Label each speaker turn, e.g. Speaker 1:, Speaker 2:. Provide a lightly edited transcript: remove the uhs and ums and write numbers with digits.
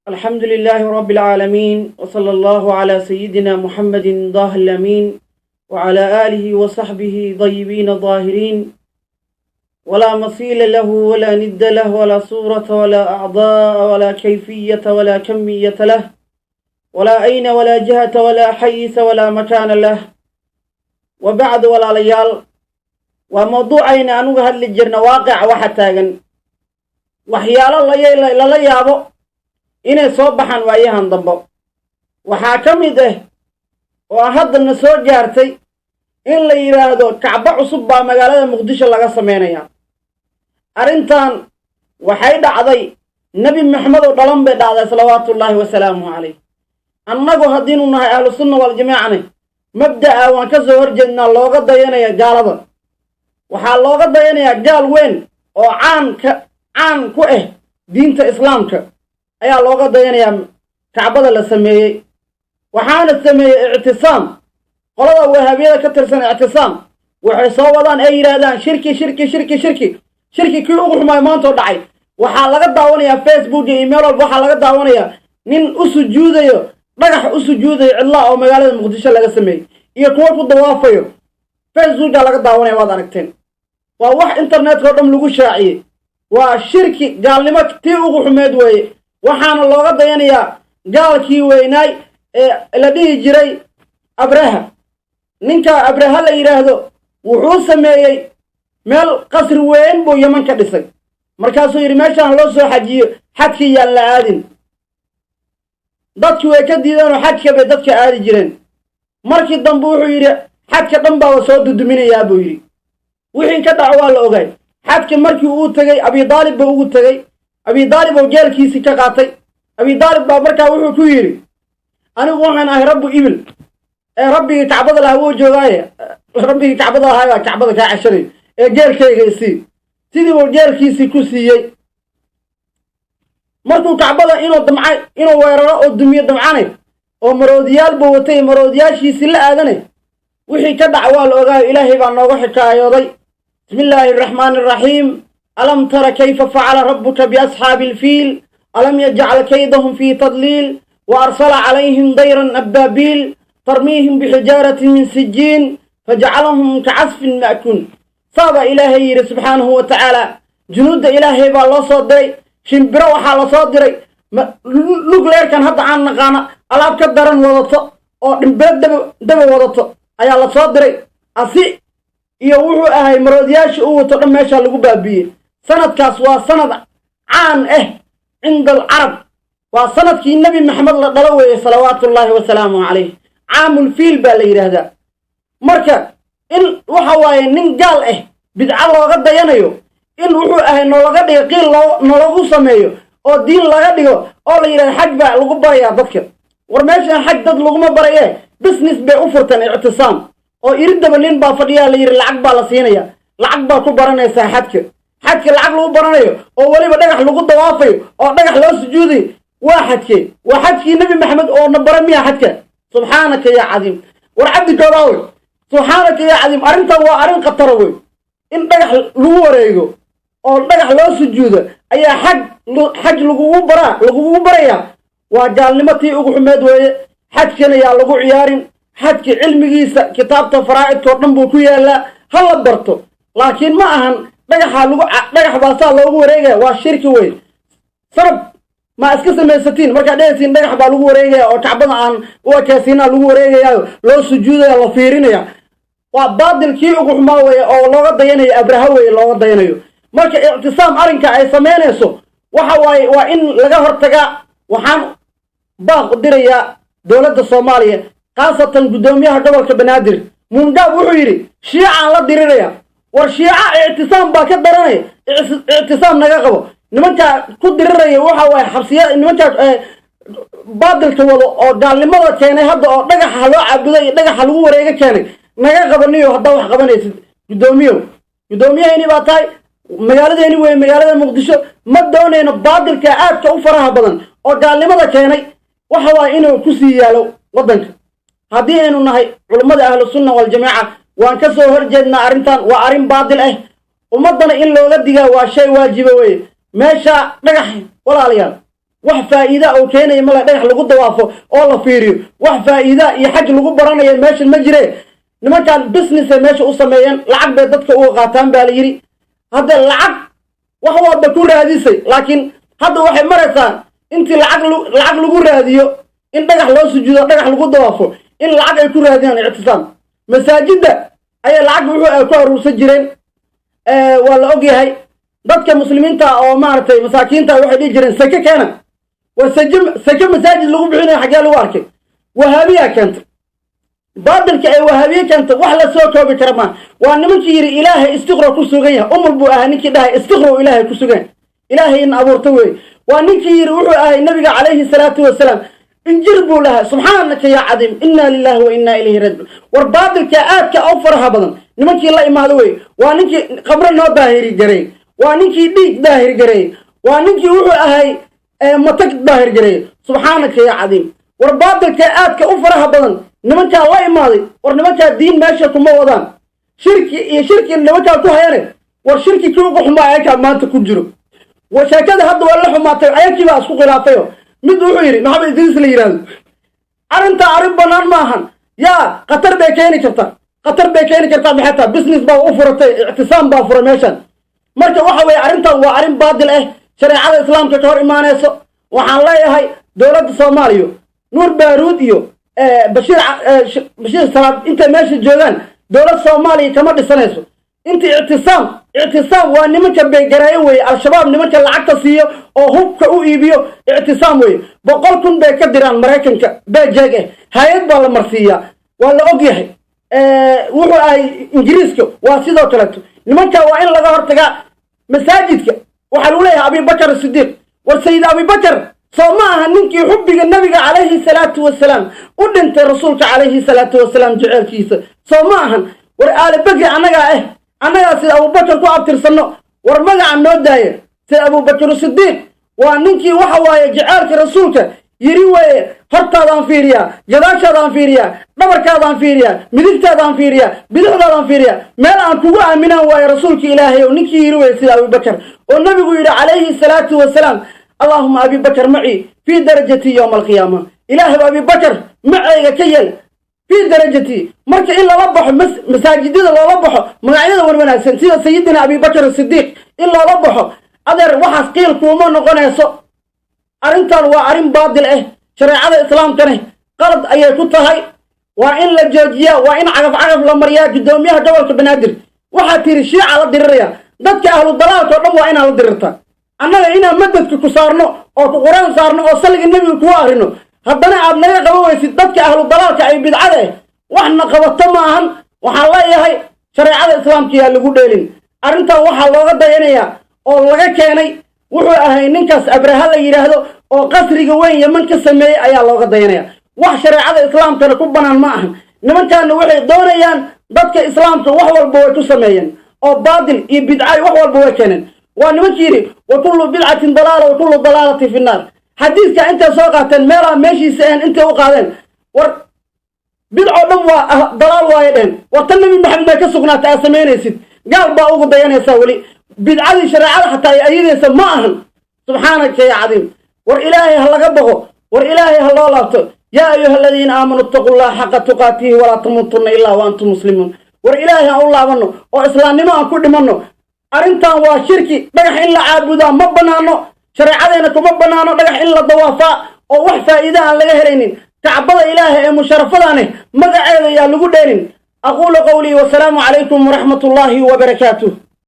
Speaker 1: الحمد لله رب العالمين وصلى الله على سيدنا محمد ضاه الأمين وعلى آله وصحبه طيبين ظاهرين ولا مثيل له ولا ند له ولا صورة ولا أعضاء ولا كيفية ولا كمية له ولا أين ولا جهة ولا حيث ولا مكان له وبعد ولا ليال وموضوعين أنه هل الجرن واقع وحتاغن وحيال الله لا يابو inay soo baxaan waayahan dambo waxaa ka mid ah oo haddana soo gaartay in la yiraahdo kacba cusub baa magaalada Muqdisho laga sameeynaya arintan waxay dhacday nabi maxamed oo dhalan bay dhacday salawaatullaahi wa salaamuhu alayhi annagu hadinu nahay ahlu sunna wal jamaacana mabda'a waan ka soo horjeednaa looga dayanaya gaalada waxaa looga dayanaya gaal weyn oo caan ku ah diinta islaamka ayaa looga dayanaya kacbada la sameeyay waxaana sameeyay i'tisaam qolada wahabiyada ka tirsan i'tisaam waxay soo wadaan ay yiraahdaan shirki kii ugu xumaay maanta dhacay waxaa laga daawanayaa Facebook iyo email waxa laga daawanayaa nin u sujuudayo dhagax u sujuudayo cidla oo magaalada Muqdisho laga sameeyay iyo kuwa ku dawaafayo Facebook laga daawanaya waad aragteen waa wax internet oo dhan lagu shaaciyay waa shirki gaalnimo tii ugu xumeed weeye waxaana looga dayanayaa gaalkii weynaay ee la dhihi jiray Abraha ninka Abraha la yiraahdo wuxuu sameeyay meel qasri weyn buu Yemen ka dhisay markaasuu yiri meeshaan loo soo xajiyo xadkii yaan la aadin dadku way ka diideen xadka bay dadka aadi jireen markii dambe wuxuu yiri xadka dhan baa soo duduminayaa buu yiri wixii ka dhac waa la ogay xadka markii uu tagay Abi Talib buu ugu tagay Abi Talib oo geelkiisa ka qaatay Abi Talib baa markaa wuxuu ku yiri anigu waxaan ahay rabbu ibil ee rabbiga kacbada la hawo joogay rabbiga kacbada ahaa kacbada ka casharay ee geelkayga sidii uu geelkiisa ku siiyay markuu kacbada inuu weeraro oo dumiyo damcanay oo maroodiyaal buu watay maroodiyaashiisa la aadanay wixii ka dhac waa la ogaay ilaahay baa nooga xikaayooday bismillaahir rahmaanir rahiim ألم تر كيف فعل ربك بأصحاب الفيل ألم يجعل كيدهم في تضليل وأرسل عليهم طيرا أبابيل ترميهم بحجارة من سجين فجعلهم كعصف مأكول صاب إلهي سبحانه وتعالى جنود إلهي بالله صدري شنبرا وحال صدري لغلير كان هذا عن نقانا ألاب كدرا وضطا أو نبرد دب وضطا أي الله صدري أسي يوحو أهي مرودياش وطا ماشا لغو بابيه سند كاس وسند عان عند العرب وسند كي النبي محمد دلوي صلوات الله وسلامه عليه عام الفيل بالير هذا مركا ان waxa waaye nin gaal bidca looga dayanayo in wuxuu ahay nologa dhiqil nologu sameeyo oo diin laga dhigo oo la yiraahdo xaj baa lagu barayaa dadka war meeshan xaj dad lagu ma baraye business bay u furtan i'tisaam oo iridaba nin baa fadhiya la yiri lacag baa la siinaya lacag baa ku baranaysa xajka lacag lagu baranayo oo waliba dhagax lagu dawaafayo oo dhagax loo sujuuday waa xajkii nabi maxamed oo nabaramiya xajka subhanaka ya azim war abdi gowrawe subhanaka ya azim arintan waa arin qatar weey in dhagax lagu wareego oo dhagax loo sujuudo ayaa xaj lagu baraya waa gaalnimatii ugu xumeed weeye xajkana yaa lagu ciyaarin xajki cilmigiisa kitaabta faraa'idka oo dhan buu ku yaalaa hal la barto laakiin ma ahan dhagax baasaa loogu wareegaya waa shirki weyn sarab ma iska samaysatiin markaa dhehaysiin dhagax baa lagu wareegaya oo kacbada aan u ekeysina lagu wareegaya loo sujuudaya la fiirinaya waa baadilkii ugu xumaa weeye oo looga dayanayo Abraha weeye looga dayanayo marka i'tisaam arinka ay sameynayso waxa waaye waa in laga hortagaa waxaan baaq diraya dawladda Soomaaliya qaasatan gudoomiyaha gobolka Banaadir Mungaab wuxuu yiri shiica la diriraya war shiica i'tisaam baa ka daranay i'tisaam naga qabo nimanka ku diriraya waxa way xabsiya nimanka baadilka wado oo gaalnimada keenay hadda oo dhagaxa loo caabuday dhagaxa lagu wareega keenay naga qabaniyo hadda wax qabanaysid gudoomiyaheeni baa tahay magaaladeeni way magaalada Muqdisho ma doonayno baadilka aadka u faraha badan oo gaalnimada keenay waxa way inuu ku sii yaalo wadanka haddii aynu nahay culimada ahlu sunna wal jamaa waan ka soo horjeednaa arintan waa arin baadil ummadana in looga digaa waa shay waajiba weey meesha dhagax walaalayaal wax faa'iida oo keenay ma la dhagax lagu dawaafo oo la fiiriyo wax faa'iida iyo xaj lagu baranayo meesha ma jireen nimankan business meesha u sameeyeen lacag bay dadka uga qaataan baa la yiri hadda lacag wax walba ku raadisay laakiin hadda waxay maraysaa intii lacag lagu raadiyo in dhagax loo sujuudo dhagax lagu dawaafo in lacag ay ku raadiyaan ictisaam masaajida ay lacag wuxuu ku aruursan jireen waa la ogyahay dadka muslimiinta oo maartay masaakiinta waxay dhigi jireen saka keena saka masaajid lagu bixinayo xagee lagu arkay wahabiya keenta baadilka ay wahabiya keenta wax la soo koobi kara ma waa nimankii yiri ilaahay istiqra ku sugan yahay umul buu ahaa ninkii dhahay istiqra ilaahay ku sugan ilaahay in abuurta weey waa ninkii yiri wuxuu ahay nabiga calayhi salaatu wasalaam injir buu lahaa subxaanaka yaa cadiim inna lillahi wa inna ilayhi raaji'uun war baadilka aadka oo faraha badan nimankii la imaado weey waa ninkii qabro noo daahiri garay waa ninkii dhiig daahir garay waa ninkii wuxuu ahay matag daahir garay subxaanaka yaa cadiim war baadilka aadka u faraha badan nimankaa la imaaday war nimankaa diin meesha kuma wadaan shirki nimankaa ku hayane war shirki kii ugu xumaa ayakaa maanta ku jiro washaakada hadda waa la xumaatay ayakii baa isku khilaafayo mid wuxuu yidhi maxamed idriis la yidhaahdo arrintaa arrin bannaan maahan yaa khatar bay keeni kartaa maxay tahay business baa u furatay ictisaam baa furay meeshan marka waxa weeye arrintan waa arrin baadil ah shareecada islaamka ka hor imaanayso waxaan leeyahay dowladda soomaaliya nuur baaruud iyo bashiir salaad intay meesha joogaan dowlad soomaaliya kama dhisanayso inta ictisaam waa nimanka beegaraayo weeye al-shabaab nimanka lacagta siiyo oo hubka u iibiyo ictisaam weeye 100,000 bay ka diraan maraykanka beejeeg hay-ad baa la marsiiyaa waa la ogyahay wuxuu ahay ingiriiska waa sidoo kaleeto nimanka waa in laga hortagaa masaajidka waxaa lagu leeyahay abibakar sidiiq war sayid abibakar soo ma aha ninkii xubbiga nabiga calayhi salaatu wasalaam u dhintay rasuulka calayhi salaatu wasalaam jaceelkiisa soo ma ahan war aali bakri annagaa sida abubakar ku abtirsanno war magaca noo daaya sida abubakar sidiiq waa ninkii waxa waaye jaceelka rasuulka yiri weeye hortaadaan fiiriyaa gadaashaadaan fiiriyaa dhabarkaadaan fiiriyaa midigtaadaan fiiriyaa bidixdaadaan fiiriyaa meel aan kugu aaminaan waaye rasuulka ilaahay oo ninkii yiri weeye sida abubakar oo nabigu yidhi calayhi salaatu wasalaam اللهم أبي بكر معي في درجتي يوم القيامة إلهي أبي بكر معي كيل في درجتي مرك إلا لبح مساجد إلا لبحه مقاعدة ورمنا سيدنا أبي بكر الصديق إلا لبحه أدر وحس قيل كوما نقنيسو أرنتان وأرن باطل شريعة الإسلام كنه قرض أي كتهاي وإن لجوجيا وإن عرف لمريا قدوميها دولك بنادر وحاتير الشيء على الدرية ذاتك أهل الضلال كلهم وإن على الدرية annaga inaan madadka ku saarno oo ku quraan saarno oo saliga nabiga ku aarino haddana aad naga qabowaysid dadka ahlu dalaalka ay bidcada waxna qabato ma ahan waxaan leeyahay shareecada islaamka yaa lagu dheelin arrintan waxaa looga dayanayaa oo laga keenay wuxuu ahay ninkaas abraha la yidhaahdo oo qasriga weyn yaman ka sameeyey ayaa looga dayanayaa wax shareecada islaamkana ku banaan ma ahan nimankaana waxay doonayaan dadka islaamka wax walba way ku sameeyeen oo baadil iyo bidca wax walba way keeneen ونمشيري وكل بدعة ضلالة وكل ضلالة في النار حديثك أنت سوقة ميرا ماشي سين أنت وقادين بدعة نبوة ضلال وايدين وتنمي محمد كسقنا تأسمين يسد قال باوغ ضيان يساولي بدعة شرعة حتى يأيد يسمعهم سبحانك يا عظيم والإلهي هلا قبغو والإلهي هلا لابتو يا أيها الذين آمنوا اتقوا الله حق تقاته ولا تموتن إلا وأنتم مسلمون والإلهي الله منه وإسلام ما كل منه arrintan waa shirki dhagax in la caabudaa ma banaano shareecadeena kuma banaano dhagax in la dawaafaa oo wax faa'iido aan laga helaynin kacbada ilaahay ee musharafadane magaceeda yaa lagu dheerin aqulu qawli wa salaamu calaykum wa rahmatullahi wa barakaatuh